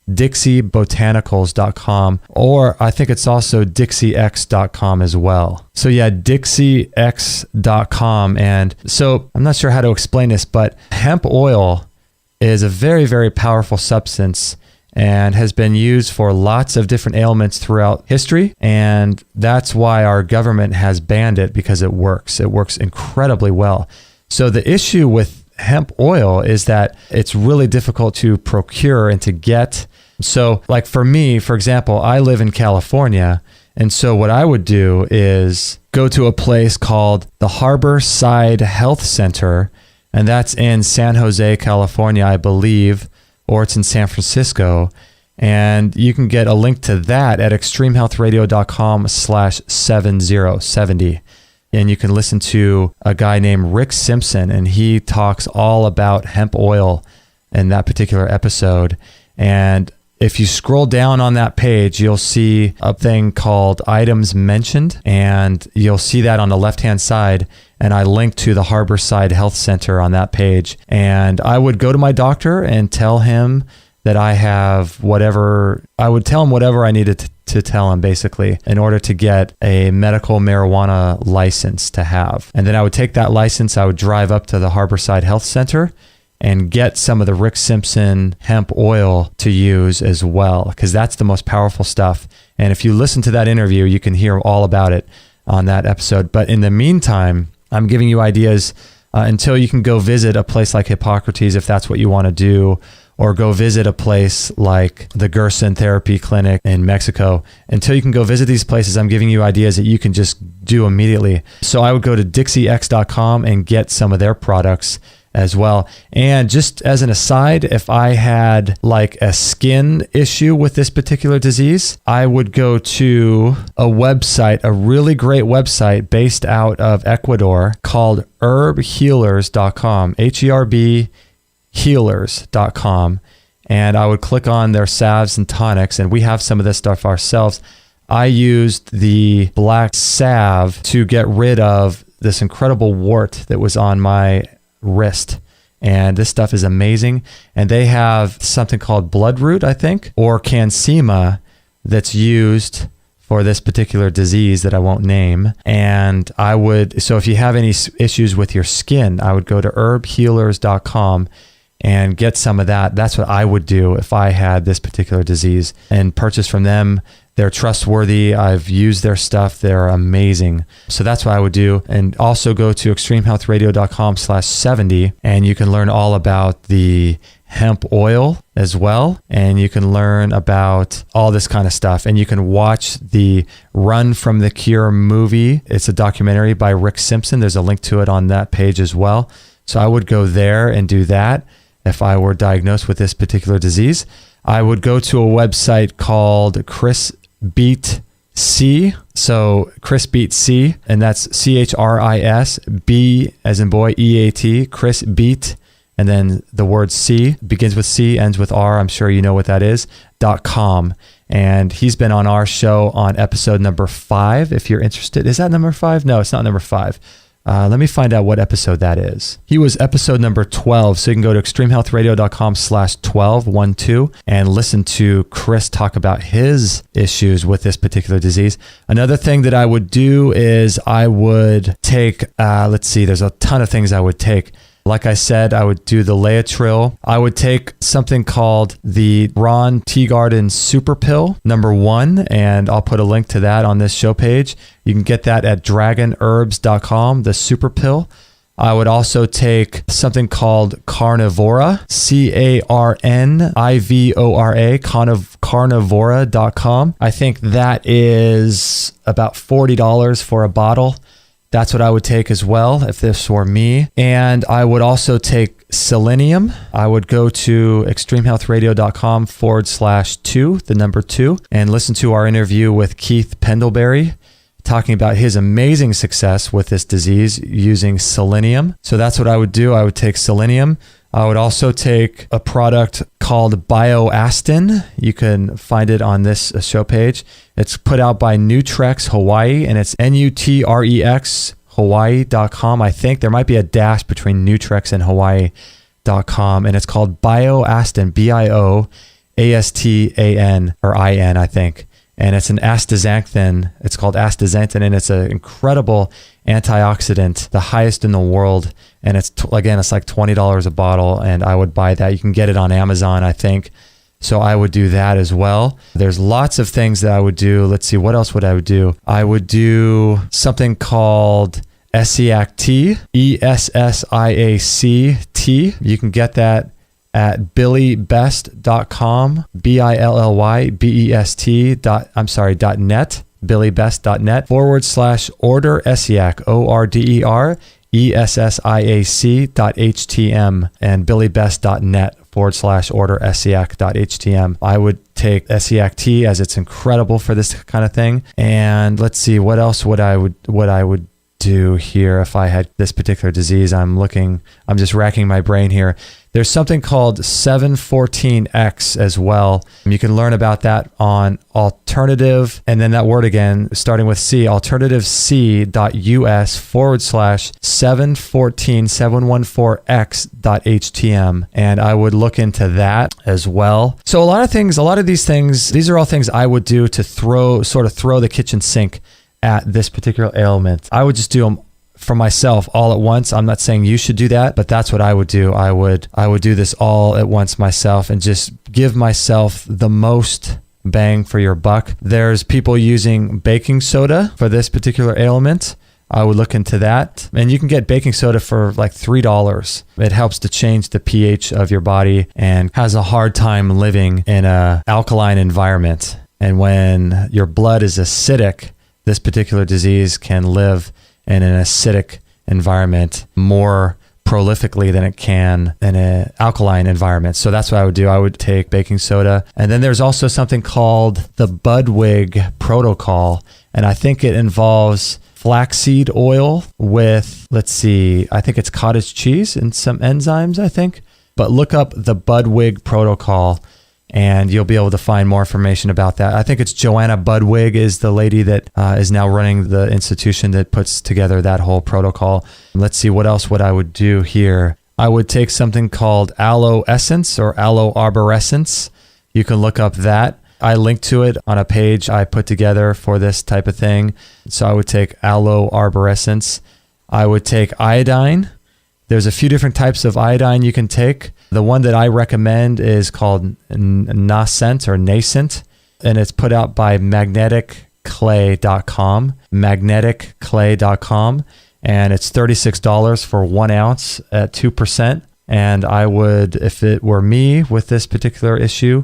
DixieBotanicals.com, or I think it's also DixieX.com as well. So yeah, DixieX.com. And so I'm not sure how to explain this, but hemp oil is a very, very powerful substance and has been used for lots of different ailments throughout history. And that's why our government has banned it, because it works. It works incredibly well. So the issue with hemp oil is that it's really difficult to procure and to get. So like for me, for example, I live in California. And so what I would do is go to a place called the Harborside Health Center. And that's in San Jose, California, I believe, or it's in San Francisco. And you can get a link to that at extremehealthradio.com/7070. And you can listen to a guy named Rick Simpson, and he talks all about hemp oil in that particular episode. And if you scroll down on that page, you'll see a thing called items mentioned, and you'll see that on the left-hand side. And I linked to the Harborside Health Center on that page. And I would go to my doctor and tell him that I have whatever I needed to tell him, basically, in order to get a medical marijuana license to have. And then I would take that license, I would drive up to the Harborside Health Center and get some of the Rick Simpson hemp oil to use as well, because that's the most powerful stuff. And if you listen to that interview, you can hear all about it on that episode. But in the meantime, I'm giving you ideas until you can go visit a place like Hippocrates, if that's what you want to do, or go visit a place like the Gerson Therapy Clinic in Mexico. Until you can go visit these places, I'm giving you ideas that you can just do immediately. So I would go to DixieX.com and get some of their products as well. And just as an aside, if I had like a skin issue with this particular disease, I would go to a website, a really great website based out of Ecuador called herbhealers.com, HERB healers.com, and I would click on their salves and tonics, and we have some of this stuff ourselves. I used the black salve to get rid of this incredible wart that was on my wrist, and this stuff is amazing. And they have something called bloodroot, I think, or cansema, that's used for this particular disease that I won't name. And so if you have any issues with your skin, I would go to herbhealers.com and get some of that. That's what I would do if I had this particular disease, and purchase from them. They're trustworthy. I've used their stuff. They're amazing. So that's what I would do. And also go to extremehealthradio.com/70, and you can learn all about the hemp oil as well. And you can learn about all this kind of stuff. And you can watch the Run from the Cure movie. It's a documentary by Rick Simpson. There's a link to it on that page as well. So I would go there and do that if I were diagnosed with this particular disease. I would go to a website called Chris Beat C. So Chris Beat C, and that's CHRIS B as in boy EAT, Chris Beat, and then the word C, begins with C, ends with R. I'm sure you know what that is, .com. And he's been on our show on episode number 5. If you're interested, is that number 5? No, it's not number 5. Let me find out what episode that is. He was episode number 12. So you can go to extremehealthradio.com/12 and listen to Chris talk about his issues with this particular disease. Another thing that I would do is I would take, there's a ton of things I would take. Like I said, I would do the Laetrile. I would take something called the Ron Teagarden Super Pill #1, and I'll put a link to that on this show page. You can get that at dragonherbs.com, the Super Pill. I would also take something called Carnivora, CARNIVORA, carnivora.com. I think that is about $40 for a bottle. That's what I would take as well if this were me. And I would also take selenium. I would go to extremehealthradio.com/2, the number 2, and listen to our interview with Keith Pendlebury, talking about his amazing success with this disease using selenium. So that's what I would do. I would take selenium. I would also take a product called Bioastin. You can find it on this show page. It's put out by Nutrex Hawaii, and it's NUTREX Hawaii.com. I think there might be a dash between Nutrex and Hawaii.com, and it's called Bioastin, BIOASTAN, or IN, I think. And it's an astaxanthin. It's called astaxanthin, and it's an incredible antioxidant, the highest in the world. And it's like $20 a bottle, and I would buy that. You can get it on Amazon, I think. So I would do that as well. There's lots of things that I would do. Let's see, what else would I do? I would do something called Essiac tea, ESSIACT. You can get that at billybest.com, BILLYBEST.net, billybest.net/order Essiac, ORDER ESSIAC.htm, and billybest.net/order Essiac.htm. I would take Essiac tea as it's incredible for this kind of thing. And let's see, what else would I would do here if I had this particular disease. I'm just racking my brain here. There's something called 714X as well. You can learn about that on alternative, and then that word again, starting with C, alternativec.us/714x.htm. And I would look into that as well. So a lot of these things, these are all things I would do to throw the kitchen sink at this particular ailment. I would just do them for myself all at once. I'm not saying you should do that, but that's what I would do. I would do this all at once myself and just give myself the most bang for your buck. There's people using baking soda for this particular ailment. I would look into that. And you can get baking soda for like $3. It helps to change the pH of your body and has a hard time living in an alkaline environment. And when your blood is acidic, this particular disease can live in an acidic environment more prolifically than it can in an alkaline environment. So that's what I would do. I would take baking soda. And then there's also something called the Budwig Protocol. And I think it involves flaxseed oil with, I think it's cottage cheese and some enzymes, I think. But look up the Budwig Protocol, and you'll be able to find more information about that. I think it's Joanna Budwig is the lady that is now running the institution that puts together that whole protocol. Let's see, what else would I would do here? I would take something called aloe essence or aloe arborescence. You can look up that. I linked to it on a page I put together for this type of thing. So I would take aloe arborescence. I would take iodine. There's a few different types of iodine you can take. The one that I recommend is called Nascent, and it's put out by magneticclay.com, magneticclay.com, and it's $36 for 1 ounce at 2%. And I would, if it were me with this particular issue,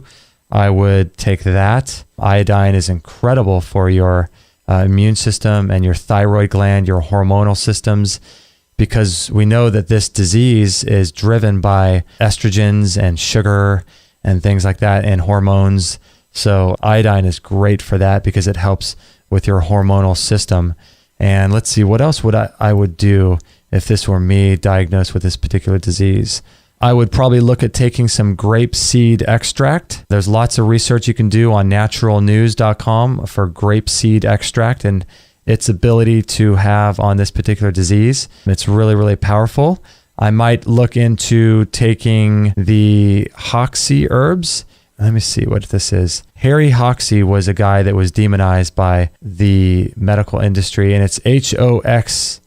I would take that. Iodine is incredible for your immune system and your thyroid gland, your hormonal systems, because we know that this disease is driven by estrogens and sugar and things like that and hormones. So iodine is great for that because it helps with your hormonal system. And let's see, what else would I would do if this were me diagnosed with this particular disease? I would probably look at taking some grapeseed extract. There's lots of research you can do on naturalnews.com for grapeseed extract and its ability to have on this particular disease. It's really, really powerful. I might look into taking the Hoxsey herbs. Let me see what this is. Harry Hoxsey was a guy that was demonized by the medical industry, and it's Hoxsey,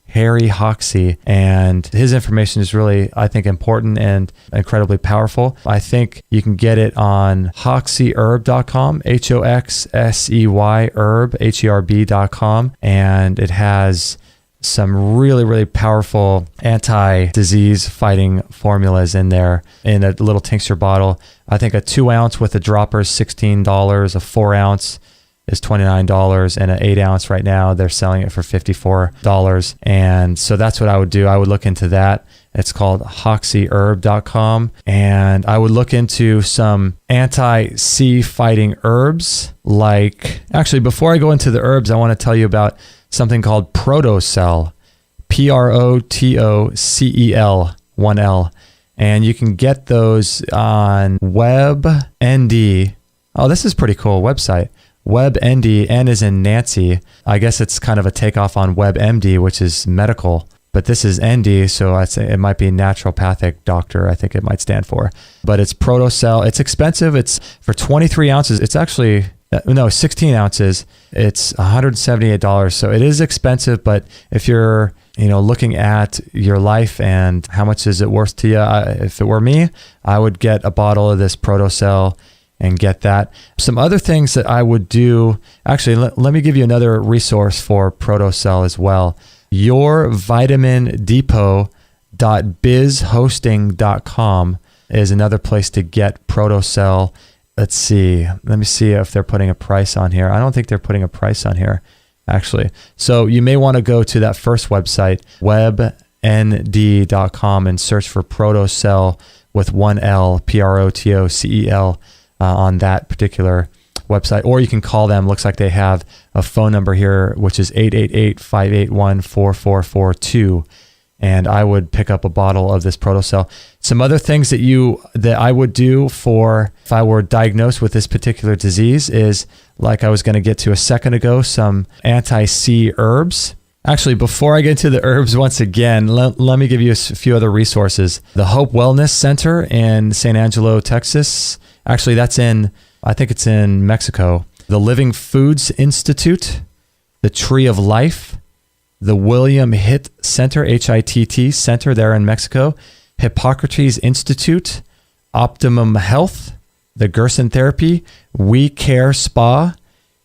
Harry Hoxsey. And his information is really, I think, important and incredibly powerful. I think you can get it on hoxseyherb.com, Hoxsey herb, herb.com. And it has some really, really powerful anti-disease fighting formulas in there in a little tincture bottle. I think a 2 ounce with a dropper is $16, a 4 ounce is $29, and an 8 ounce right now, they're selling it for $54. And so that's what I would do. I would look into that. It's called hoxseyherb.com. And I would look into some anti-C fighting herbs. Actually, before I go into the herbs, I want to tell you about something called Protocell, Protocell, 1L. And you can get those on WebMD. Oh, this is pretty cool website. WebMD, N is in Nancy. I guess it's kind of a takeoff on WebMD, which is medical. But this is ND, so I'd say it might be naturopathic doctor, I think it might stand for. But it's Protocell. It's expensive. It's for 23 ounces. It's actually... 16 ounces, it's $178. So it is expensive, but if you're, looking at your life and how much is it worth to you, if it were me, I would get a bottle of this Protocell and get that. Some other things that I would do, actually, let me give you another resource for Protocell as well. yourvitamindepot.bizhosting.com is another place to get Protocell. Let's see. Let me see if they're putting a price on here. I don't think they're putting a price on here, actually. So you may want to go to that first website, webnd.com, and search for Protocell with 1L, Protocell, on that particular website. Or you can call them. Looks like they have a phone number here, which is 888-581-4442. And I would pick up a bottle of this Protocell. Some other things that I would do for if I were diagnosed with this particular disease is, like I was going to get to a second ago, some anti-C herbs. Actually, before I get to the herbs once again, let me give you a few other resources. The Hope Wellness Center in San Angelo, Texas. Actually, I think it's in Mexico. The Living Foods Institute, the Tree of Life, the William Hitt Center, HITT Center there in Mexico, Hippocrates Institute, Optimum Health, the Gerson Therapy, We Care Spa,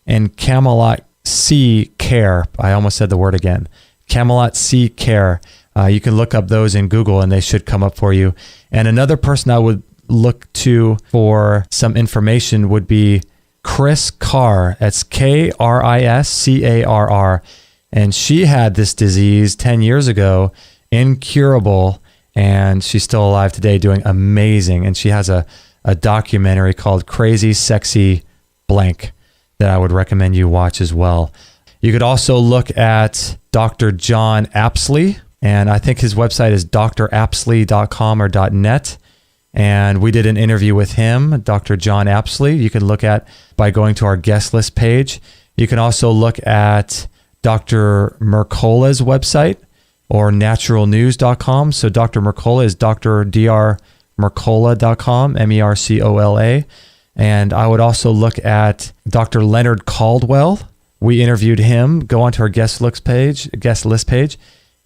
and Camelot C Care. I almost said the word again. Camelot C Care. You can look up those in Google and they should come up for you. And another person I would look to for some information would be Chris Carr. That's KRISCARR. And she had this disease 10 years ago, incurable, and she's still alive today doing amazing. And she has a documentary called Crazy Sexy Blank that I would recommend you watch as well. You could also look at Dr. John Apsley, and I think his website is drapsley.com or .net. And we did an interview with him, Dr. John Apsley. You can look at by going to our guest list page. You can also look at Dr. Mercola's website or naturalnews.com. So Dr. Mercola is drmercola.com, MERCOLA. And I would also look at Dr. Leonard Caldwell. We interviewed him. Go onto our guest list page.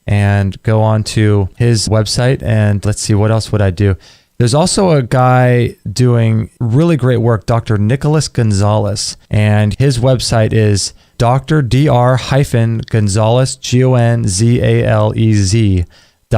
and go on to his website. And let's see, what else would I do? There's also a guy doing really great work, Dr. Nicholas Gonzalez, and his website is dr-gonzalez,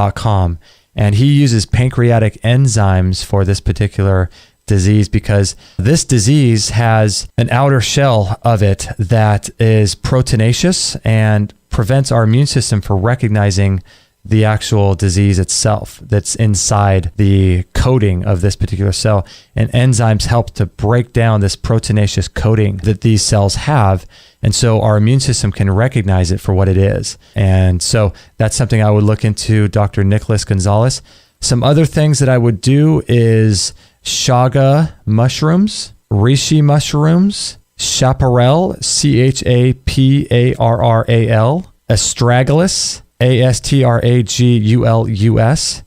Gonzalez.com. And he uses pancreatic enzymes for this particular disease because this disease has an outer shell of it that is proteinaceous and prevents our immune system from recognizing the actual disease itself that's inside the coating of this particular cell. And enzymes help to break down this proteinaceous coating that these cells have. And so our immune system can recognize it for what it is. And so that's something I would look into, Dr. Nicholas Gonzalez. Some other things that I would do is chaga mushrooms, reishi mushrooms, chaparral, CHAPARRAL, astragalus, ASTRAGULUS,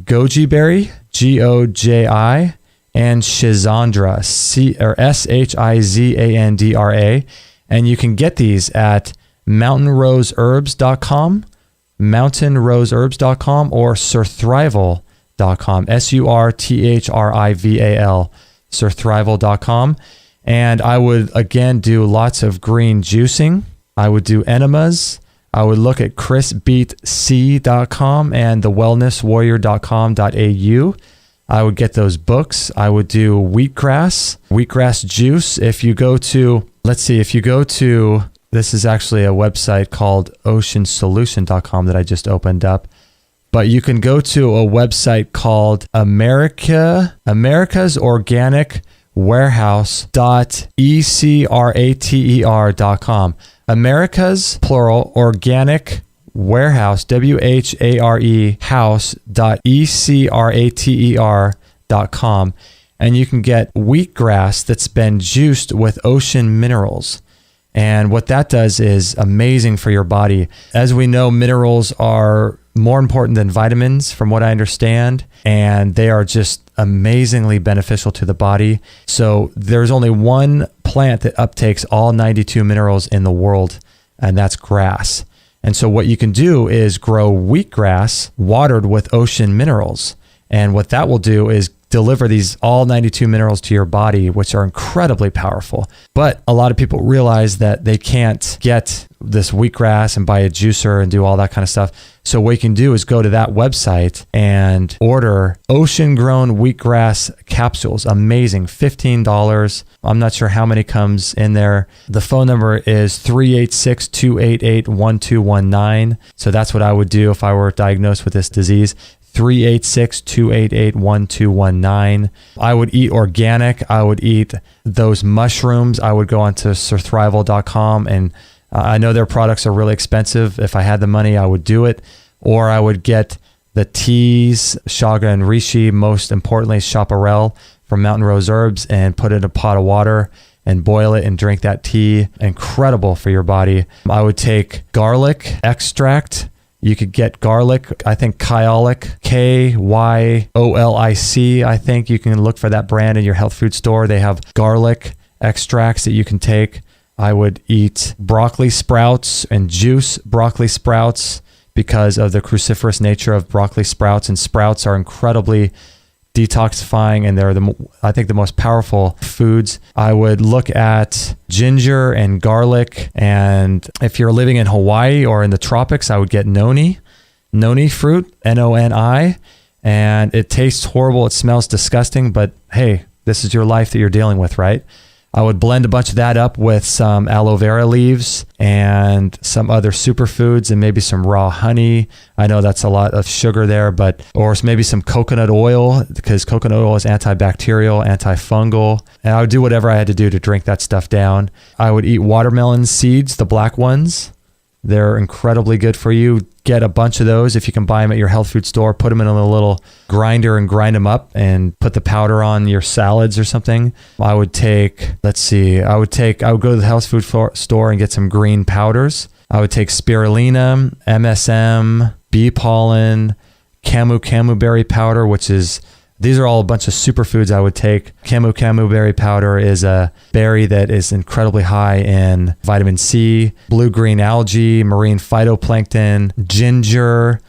goji berry, GOJI, and schizandra, SHIZANDRA. And you can get these at mountainroseherbs.com, mountainroseherbs.com, or surthrival.com, SURTHRIVAL, surthrival.com. And I would, again, do lots of green juicing. I would do enemas. I would look at chrisbeatc.com and thewellnesswarrior.com.au. I would get those books. I would do wheatgrass juice. If you go to, this is actually a website called oceansolution.com that I just opened up. But you can go to a website called America's Organic Warehouse.ecrater.com. America's, plural, Organic Warehouse, WHARE house.ecrater.com. And you can get wheatgrass that's been juiced with ocean minerals. And what that does is amazing for your body. As we know, minerals are more important than vitamins, from what I understand, and they are just amazingly beneficial to the body. So there's only one plant that uptakes all 92 minerals in the world, and that's grass. And so what you can do is grow wheatgrass watered with ocean minerals. And what that will do is deliver these all 92 minerals to your body, which are incredibly powerful. But a lot of people realize that they can't get this wheatgrass and buy a juicer and do all that kind of stuff. So what you can do is go to that website and order ocean-grown wheatgrass capsules. Amazing, $15. I'm not sure how many comes in there. The phone number is 386-288-1219. So that's what I would do if I were diagnosed with this disease. 386-288-1219. I would eat organic. I would eat those mushrooms. I would go onto surthrival.com, and I know their products are really expensive. If I had the money, I would do it. Or I would get the teas, chaga and reishi, most importantly, chaparral from Mountain Rose Herbs, and put it in a pot of water and boil it and drink that tea. Incredible for your body. I would take garlic extract. You could get garlic, I think Kyolic, KYOLIC. I think you can look for that brand in your health food store. They have garlic extracts that you can take. I would eat broccoli sprouts and juice broccoli sprouts because of the cruciferous nature of broccoli sprouts. And sprouts are incredibly detoxifying, and they're I think the most powerful foods. I would look at ginger and garlic, and if you're living in Hawaii or in the tropics, I would get noni fruit, NONI, and it tastes horrible. It smells disgusting, but hey, this is your life that you're dealing with, right? I would blend a bunch of that up with some aloe vera leaves and some other superfoods and maybe some raw honey. I know that's a lot of sugar there, or maybe some coconut oil, because coconut oil is antibacterial, antifungal. And I would do whatever I had to do to drink that stuff down. I would eat watermelon seeds, the black ones. They're incredibly good for you. Get a bunch of those if you can buy them at your health food store. Put them in a little grinder and grind them up and put the powder on your salads or something. I would go to the health food store and get some green powders. I would take spirulina, MSM, bee pollen, camu berry powder, which is These are all a bunch of superfoods I would take. Camu berry powder is a berry that is incredibly high in vitamin C, blue-green algae, marine phytoplankton, ginger,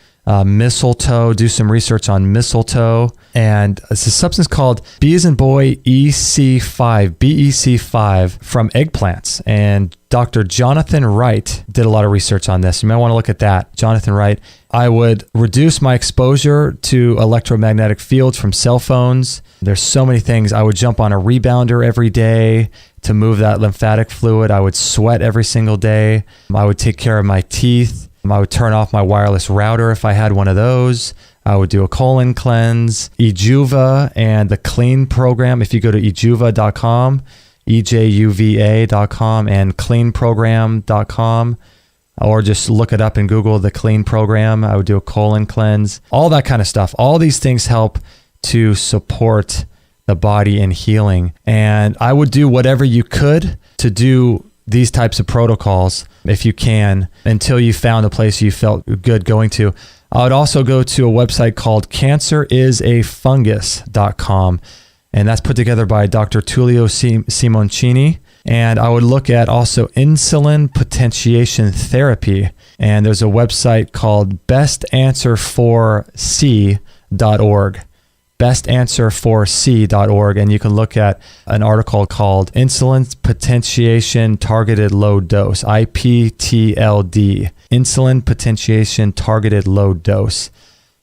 mistletoe. Do some research on mistletoe. And it's a substance called B as in boy EC5, BEC5 from eggplants. And Dr. Jonathan Wright did a lot of research on this. You might want to look at that. Jonathan Wright. I would reduce my exposure to electromagnetic fields from cell phones. There's so many things. I would jump on a rebounder every day to move that lymphatic fluid. I would sweat every single day. I would take care of my teeth. I would turn off my wireless router if I had one of those. I would do a colon cleanse, Ejuva, and the Clean program. If you go to ejuva.com, EJUVA.com, and cleanprogram.com, or just look it up in Google, the Clean program. I would do a colon cleanse, all that kind of stuff. All these things help to support the body in healing. And I would do whatever you could to do these types of protocols if you can, until you found a place you felt good going to. I would also go to a website called cancerisafungus.com, and that's put together by Dr. Tullio Simoncini. And I would look at also insulin potentiation therapy, and there's a website called bestanswer4c.org. bestanswer4c.org, and you can look at an article called Insulin Potentiation Targeted Low Dose, IPTLD, Insulin Potentiation Targeted Low Dose.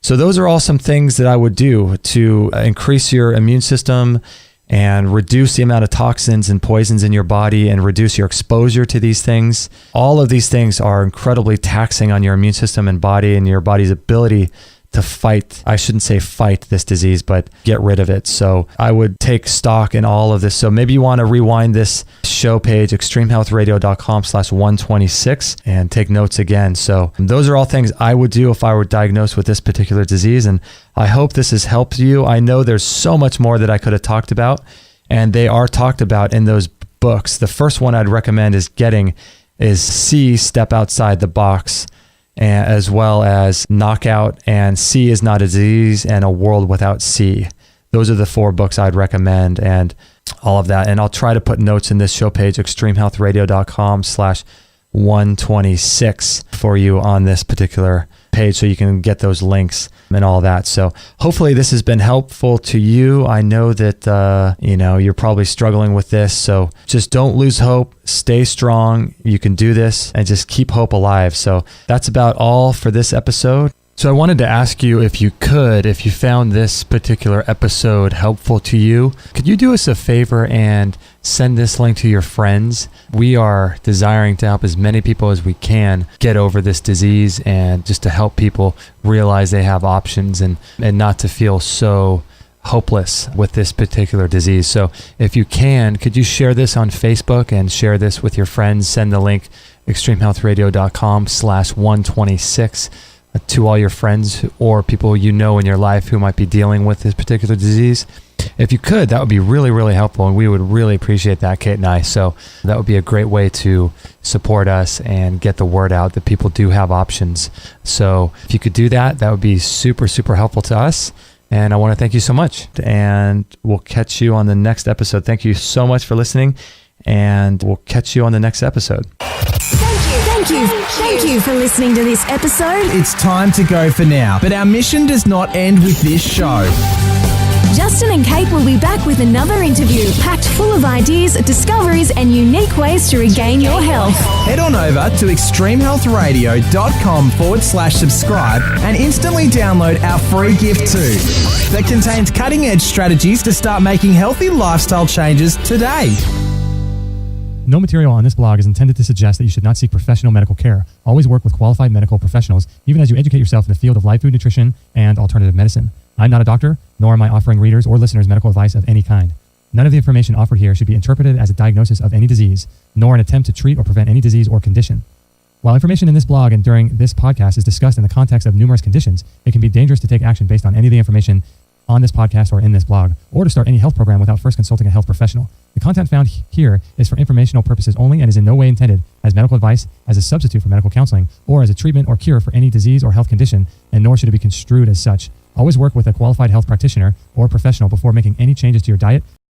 So those are all some things that I would do to increase your immune system and reduce the amount of toxins and poisons in your body and reduce your exposure to these things. All of these things are incredibly taxing on your immune system and body and your body's ability to fight, I shouldn't say fight this disease, but get rid of it. So I would take stock in all of this. So maybe you want to rewind this show page, extremehealthradio.com/126, and take notes again. So those are all things I would do if I were diagnosed with this particular disease. And I hope this has helped you. I know there's so much more that I could have talked about, and they are talked about in those books. The first one I'd recommend is C, Step Outside the Box, as well as Knockout and C is Not a Disease and A World Without C. Those are the 4 books I'd recommend and all of that. And I'll try to put notes in this show page, extremehealthradio.com/126 for you on this particular page so you can get those links and all that. So hopefully this has been helpful to you. I know that, you're probably struggling with this. So just don't lose hope. Stay strong. You can do this and just keep hope alive. So that's about all for this episode. So I wanted to ask you if you found this particular episode helpful to you, could you do us a favor and send this link to your friends? We are desiring to help as many people as we can get over this disease and just to help people realize they have options and not to feel so hopeless with this particular disease. So if you can, could you share this on Facebook and share this with your friends? Send the link extremehealthradio.com/126 to all your friends or people you know in your life who might be dealing with this particular disease. If you could, that would be really, really helpful, and we would really appreciate that, Kate and I. So that would be a great way to support us and get the word out that people do have options. So if you could do that, that would be super, super helpful to us. And I want to thank you so much, and we'll catch you on the next episode. Thank you so much for listening, and we'll catch you on the next episode. Thank you for listening to this episode. It's time to go for now, but our mission does not end with this show. Justin and Kate will be back with another interview packed full of ideas, discoveries, and unique ways to regain your health. Head on over to extremehealthradio.com/subscribe and instantly download our free gift too that contains cutting-edge strategies to start making healthy lifestyle changes today. No material on this blog is intended to suggest that you should not seek professional medical care. Always work with qualified medical professionals, even as you educate yourself in the field of live food nutrition and alternative medicine. I'm not a doctor, nor am I offering readers or listeners medical advice of any kind. None of the information offered here should be interpreted as a diagnosis of any disease, nor an attempt to treat or prevent any disease or condition. While information in this blog and during this podcast is discussed in the context of numerous conditions, it can be dangerous to take action based on any of the information on this podcast or in this blog, or to start any health program without first consulting a health professional. The content found here is for informational purposes only and is in no way intended as medical advice, as a substitute for medical counseling, or as a treatment or cure for any disease or health condition, and nor should it be construed as such. Always work with a qualified health practitioner or professional before making any changes to your diet,